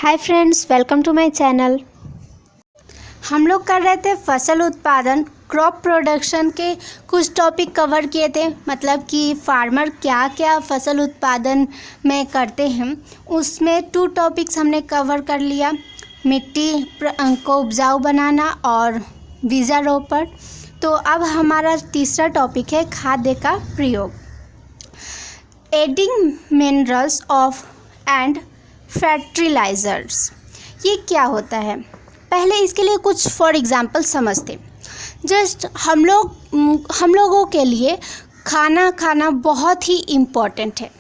Hi friends, welcome to my channel. हम लोग कर रहे थे फसल उत्पादन, क्रॉप प्रोडक्शन के कुछ टॉपिक कवर किए थे। मतलब कि फार्मर क्या क्या फसल उत्पादन में करते हैं, उसमें 2 टॉपिक्स हमने कवर कर लिया, मिट्टी को उपजाऊ बनाना और बीजारोपण। तो अब हमारा तीसरा टॉपिक है खाद्य का प्रयोग, adding minerals of and fertilizers. ये क्या होता है, पहले इसके लिए कुछ फॉर एग्जांपल समझते। जस्ट हम लोगों के लिए खाना खाना बहुत ही इम्पोर्टेंट है,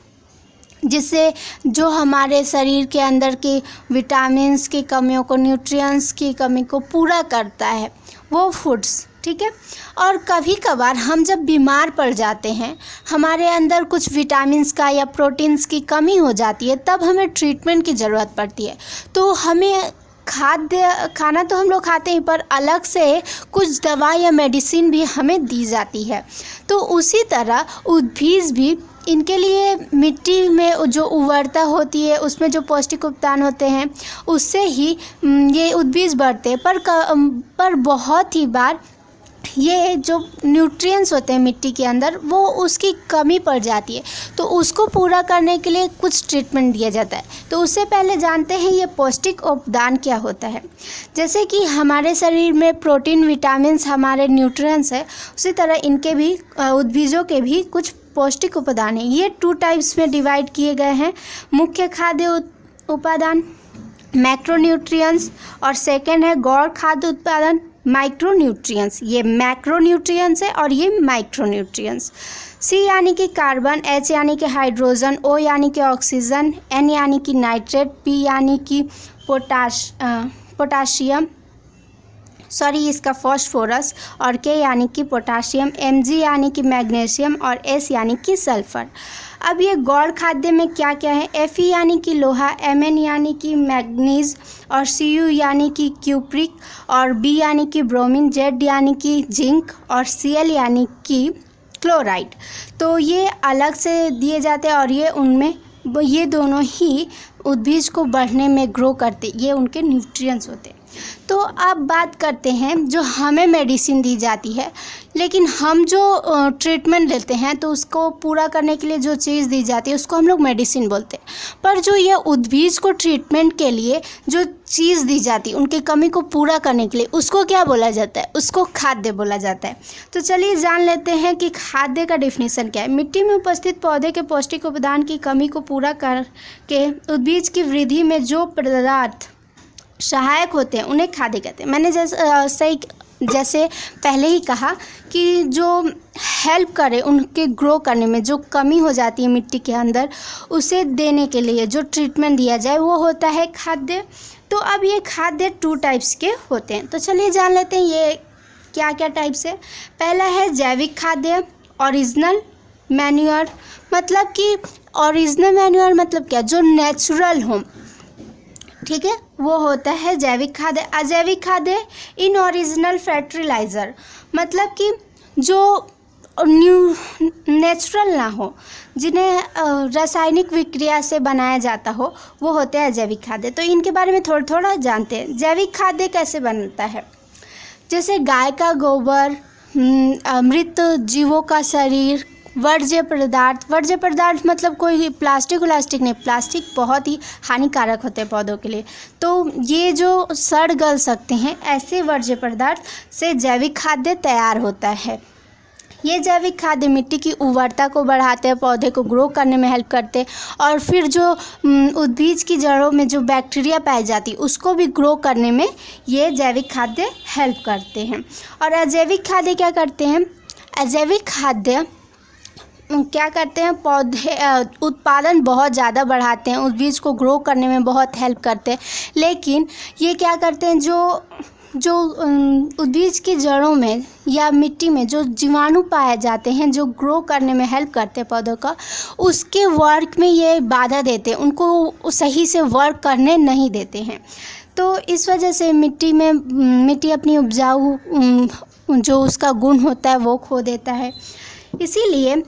जिससे जो हमारे शरीर के अंदर के विटामिन्स की कमियों को, न्यूट्रिएंट्स की कमी को पूरा करता है वो फूड्स, ठीक है। और कभी कभार हम जब बीमार पड़ जाते हैं, हमारे अंदर कुछ विटामिन्स का या प्रोटीन्स की कमी हो जाती है, तब हमें ट्रीटमेंट की ज़रूरत पड़ती है। तो हमें खाना तो हम लोग खाते हैं, पर अलग से कुछ दवा या मेडिसिन भी हमें दी जाती है। तो उसी तरह उद्भिद भी, इनके लिए मिट्टी में जो उर्वरता होती है, उसमें जो पौष्टिक उपादान होते हैं, उससे ही ये उद्भिद बढ़ते हैं। पर बहुत ही बार ये जो न्यूट्रिएंट्स होते हैं मिट्टी के अंदर, वो उसकी कमी पड़ जाती है। तो उसको पूरा करने के लिए कुछ ट्रीटमेंट दिया जाता है। तो उससे पहले जानते हैं ये पौष्टिक उपादान क्या होता है। जैसे कि हमारे शरीर में प्रोटीन, विटामिन्स हमारे न्यूट्रिएंट्स है, उसी तरह इनके भी, उद्भिदों के भी कुछ पौष्टिक उपादान है। ये 2 टाइप्स में डिवाइड किए गए हैं, मुख्य खाद्य उपादान मैक्रोन्यूट्रिएंट्स, और सेकेंड है गौण खाद्य उत्पादन माइक्रोन्यूट्रिएंट्स। ये मैक्रोन्यूट्रिएंट्स है और ये माइक्रोन्यूट्रिएंट्स। C यानी कि कार्बन, H यानी कि हाइड्रोजन, O यानी कि ऑक्सीजन, N यानी कि नाइट्रेट, P यानी कि पोटाशियम, सॉरी इसका फॉस्फोरस, और K यानी कि पोटाशियम, Mg यानी कि मैग्नीशियम, और S यानी कि सल्फर। अब ये गौण खाद्य में क्या क्या है, Fe यानी कि लोहा, Mn यानी कि मैग्नीज, और Cu यानी कि क्यूप्रिक, और B यानी कि ब्रोमीन, Z यानी कि जिंक, और Cl यानी कि क्लोराइड। तो ये अलग से दिए जाते हैं, और ये दोनों ही उद्भिद को बढ़ने में ग्रो करते, ये उनके न्यूट्रिएंट्स होते हैं। तो अब बात करते हैं जो हमें मेडिसिन दी जाती है, लेकिन हम जो ट्रीटमेंट लेते हैं तो उसको पूरा करने के लिए जो चीज़ दी जाती है उसको हम लोग मेडिसिन बोलते हैं। पर जो ये उद्भिद को ट्रीटमेंट के लिए जो चीज़ दी जाती है, उनकी कमी को पूरा करने के लिए, उसको क्या बोला जाता है, उसको खाद्य बोला जाता है। तो चलिए जान लेते हैं कि खाद्य का डेफिनेशन क्या है। मिट्टी में उपस्थित पौधे के पौष्टिक उपादान की कमी को पूरा करके उद्भिद की वृद्धि में जो पदार्थ सहायक होते हैं उन्हें खाद्य कहते हैं। मैंने जैसे पहले ही कहा कि जो हेल्प करे उनके ग्रो करने में, जो कमी हो जाती है मिट्टी के अंदर, उसे देने के लिए जो ट्रीटमेंट दिया जाए वो होता है खाद्य। तो अब ये खाद्य 2 टाइप्स के होते हैं। तो चलिए जान लेते हैं ये क्या क्या टाइप्स है। पहला है जैविक खाद्य, ओरिजिनल मैन्योर। मतलब कि ओरिजिनल मैन्योर मतलब क्या, जो नेचुरल हो, ठीक है, वो होता है जैविक खाद्य। अजैविक खाद्य इनओरिजिनल फर्टिलाइज़र, मतलब कि जो नेचुरल ना हो, जिन्हें रासायनिक विक्रिया से बनाया जाता हो, वो होते हैं अजैविक खाद्य। तो इनके बारे में थोड़ा जानते हैं। जैविक खाद्य कैसे बनता है, जैसे गाय का गोबर, मृत जीवों का शरीर, वर्ज्य पदार्थ मतलब कोई प्लास्टिक नहीं, प्लास्टिक बहुत ही हानिकारक होते हैं पौधों के लिए। तो ये जो सड़ गल सकते हैं, ऐसे वर्ज्य पदार्थ से जैविक खाद्य तैयार होता है। ये जैविक खाद्य मिट्टी की उर्वरता को बढ़ाते हैं, पौधे को ग्रो करने में हेल्प करते हैं, और फिर जो उद्भिद की जड़ों में जो बैक्टीरिया पाई जाती है उसको भी ग्रो करने में ये जैविक खाद्य हेल्प करते हैं। और अजैविक खाद्य क्या करते हैं, अजैविक खाद्य क्या करते हैं, पौधे उत्पादन बहुत ज़्यादा बढ़ाते हैं, उद्भिद को ग्रो करने में बहुत हेल्प करते हैं। लेकिन ये क्या करते हैं, जो उद्भिद की जड़ों में या मिट्टी में जो जीवाणु पाए जाते हैं, जो ग्रो करने में हेल्प करते हैं पौधों का, उसके वर्क में ये बाधा देते हैं, उनको सही से वर्क करने नहीं देते हैं। तो इस वजह से मिट्टी अपनी उपजाऊ जो उसका गुण होता है वो खो देता है। इसीलिए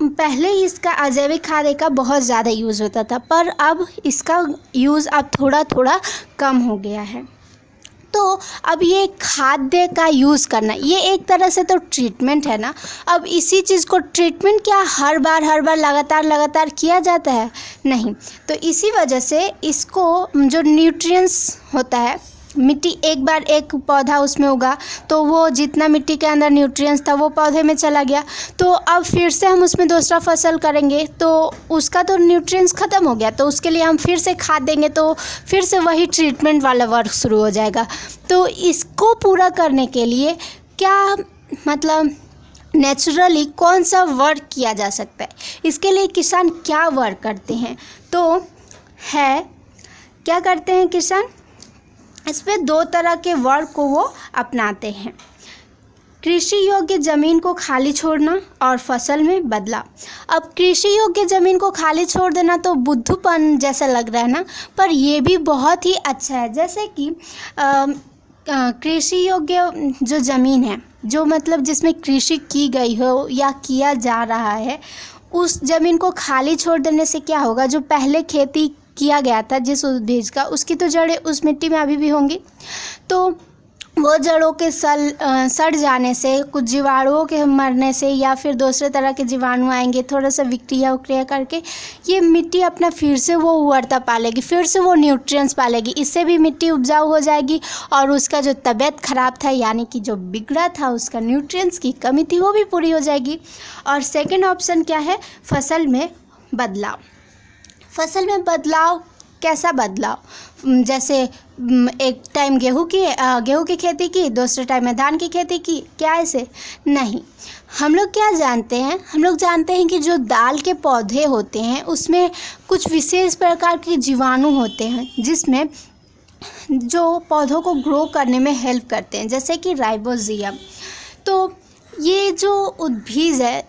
पहले इसका अजैविक खाद का बहुत ज़्यादा यूज़ होता था, पर अब इसका यूज़ अब थोड़ा थोड़ा कम हो गया है। तो अब ये खाद्य का यूज़ करना, ये एक तरह से तो ट्रीटमेंट है ना। अब इसी चीज़ को ट्रीटमेंट क्या हर बार लगातार किया जाता है? नहीं। तो इसी वजह से इसको जो न्यूट्रिएंट्स होता है, मिट्टी एक बार एक पौधा उसमें उगा तो वो जितना मिट्टी के अंदर न्यूट्रिएंट्स था वो पौधे में चला गया, तो अब फिर से हम उसमें दूसरा फसल करेंगे तो उसका तो न्यूट्रिएंट्स ख़त्म हो गया, तो उसके लिए हम फिर से खाद देंगे तो फिर से वही ट्रीटमेंट वाला वर्क शुरू हो जाएगा। तो इसको पूरा करने के लिए क्या मतलब नेचुरली कौन सा वर्क किया जा सकता है, इसके लिए किसान क्या वर्क करते हैं? तो है क्या करते हैं किसान, इस पे दो तरह के वर्क को वो अपनाते हैं। कृषि योग्य ज़मीन को खाली छोड़ना और फसल में बदलाव। अब कृषि योग्य ज़मीन को खाली छोड़ देना तो बुद्धूपन जैसा लग रहा है ना, पर ये भी बहुत ही अच्छा है। जैसे कि कृषि योग्य जो ज़मीन है, जो मतलब जिसमें कृषि की गई हो या किया जा रहा है, उस ज़मीन को खाली छोड़ देने से क्या होगा, जो पहले खेती किया गया था जिस बीज का, उसकी तो जड़ें उस मिट्टी में अभी भी होंगी, तो वो जड़ों के सड़ जाने से, कुछ जीवाणुओं के मरने से या फिर दूसरे तरह के जीवाणु आएंगे, थोड़ा सा विक्रिया उक्रिया करके ये मिट्टी अपना फिर से वो उर्वरता पालेगी, फिर से वो न्यूट्रिएंट्स पालेगी, इससे भी मिट्टी उपजाऊ हो जाएगी और उसका जो तबीयत ख़राब था यानी कि जो बिगड़ा था, उसका न्यूट्रिएंट्स की कमी थी, वो भी पूरी हो जाएगी। और सेकेंड ऑप्शन क्या है, फसल में बदलाव। फसल में बदलाव, कैसा बदलाव? जैसे एक टाइम गेहूं की खेती की, दूसरे टाइम में धान की खेती की, क्या ऐसे? नहीं। हम लोग क्या जानते हैं, हम लोग जानते हैं कि जो दाल के पौधे होते हैं उसमें कुछ विशेष प्रकार के जीवाणु होते हैं जिसमें जो पौधों को ग्रो करने में हेल्प करते हैं, जैसे कि राइबोज़ियम। तो ये जो उद्भिद है,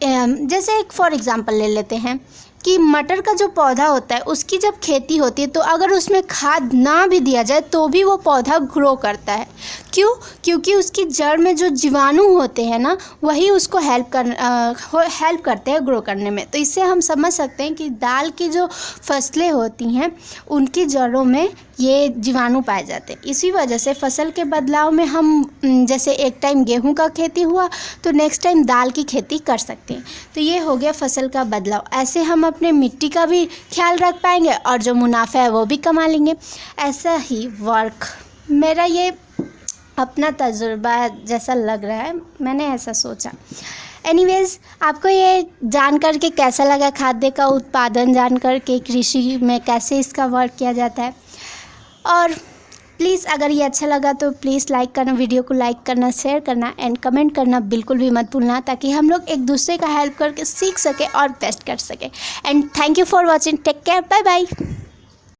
जैसे एक फॉर एग्जांपल ले लेते हैं कि मटर का जो पौधा होता है उसकी जब खेती होती है तो अगर उसमें खाद ना भी दिया जाए तो भी वो पौधा ग्रो करता है। क्यों? क्योंकि उसकी जड़ में जो जीवाणु होते हैं ना, वही उसको हेल्प करते हैं ग्रो करने में। तो इससे हम समझ सकते हैं कि दाल की जो फसलें होती हैं उनकी जड़ों में ये जीवाणु पाए जाते हैं। इसी वजह से फसल के बदलाव में हम जैसे एक टाइम गेहूं का खेती हुआ तो नेक्स्ट टाइम दाल की खेती कर सकते हैं। तो ये हो गया फसल का बदलाव। ऐसे हम अपने मिट्टी का भी ख्याल रख पाएंगे और जो मुनाफा है वो भी कमा लेंगे। ऐसा ही वर्क, मेरा ये अपना तजुर्बा जैसा लग रहा है, मैंने ऐसा सोचा। एनीवेज़, आपको ये जान कर के कैसा लगा, खाद्य का उत्पादन जान कर के कृषि में कैसे इसका वर्क किया जाता है? और प्लीज़ अगर ये अच्छा लगा तो प्लीज़ लाइक करना, वीडियो को लाइक करना, शेयर करना एंड कमेंट करना बिल्कुल भी मत भूलना, ताकि हम लोग एक दूसरे का हेल्प करके सीख सके और बेस्ट कर सके। And thank you for watching, take care, bye bye.